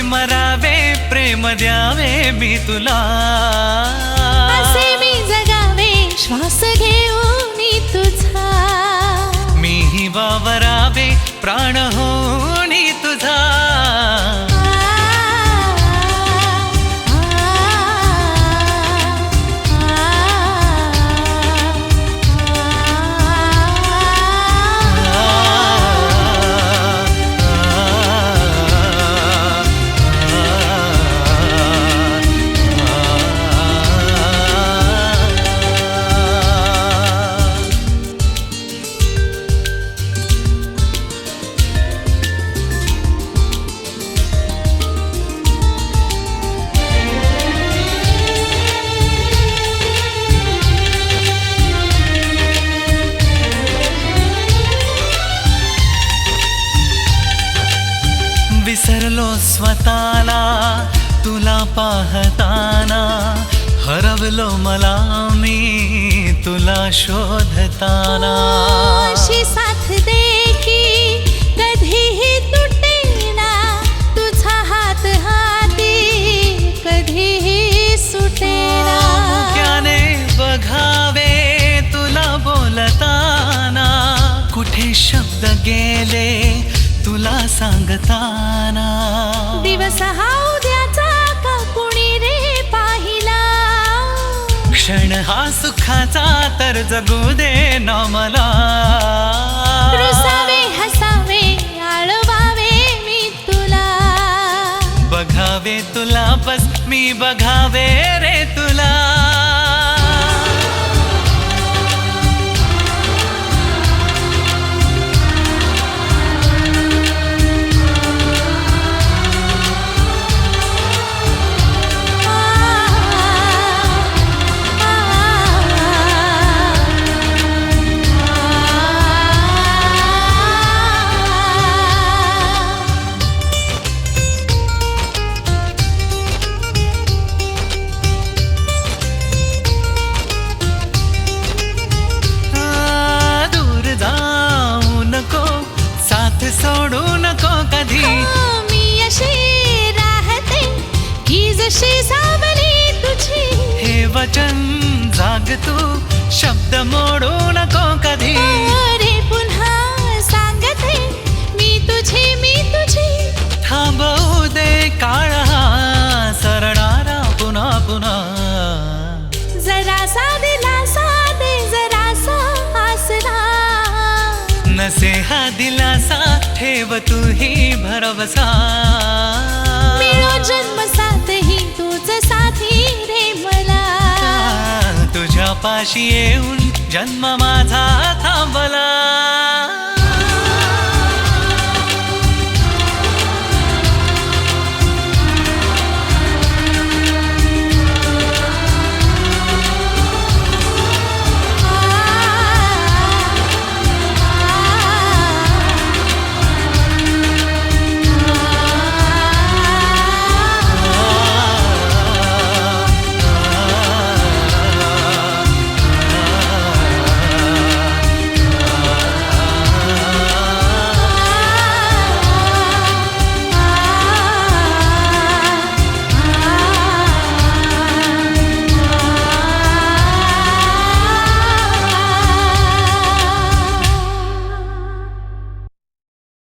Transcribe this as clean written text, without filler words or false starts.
मरावे प्रेम द्यावे मी तुला, असे मी जगावे श्वास घेऊन तुझा, मीही वावरावे प्राण होऊन तुझा. विसरलो स्वतःला तुला पाहताना, हरवलो मला मी तुला शोधताना. अशी साथ दे की कधीही तुटेना, तुझा हात हाती कधीही सुटेना. मुक्याने बघावे तुला बोलताना, कुठे शब्द गेले तुला सांगताना. दिवस हा उद्याचा का कुणी रे पाहिला, क्षण हा सुखाचा तर जगू दे ना मला. रुसावे हसावे आळवावे मी तुला, बघावे तुला बस मी बघावे रे तुला. सोडू नको कधी, मी अशी राहते की जशी सावली तुझी. हे वचन जाग तू शब्द मोडू नको कधी. रे पुन्हा सांगते मी तुझी. थांबवू दे काळ हा सरणारा पुन्हा पुन्हा. जरासा दिलासा दे जरासा आसरा, नसे हा दिलासा ठेव तूही भरवसा. मिळो जन्म साथही तूच साथी रे मला, तुझ्या पाशी येऊन जन्म माझा थांबला.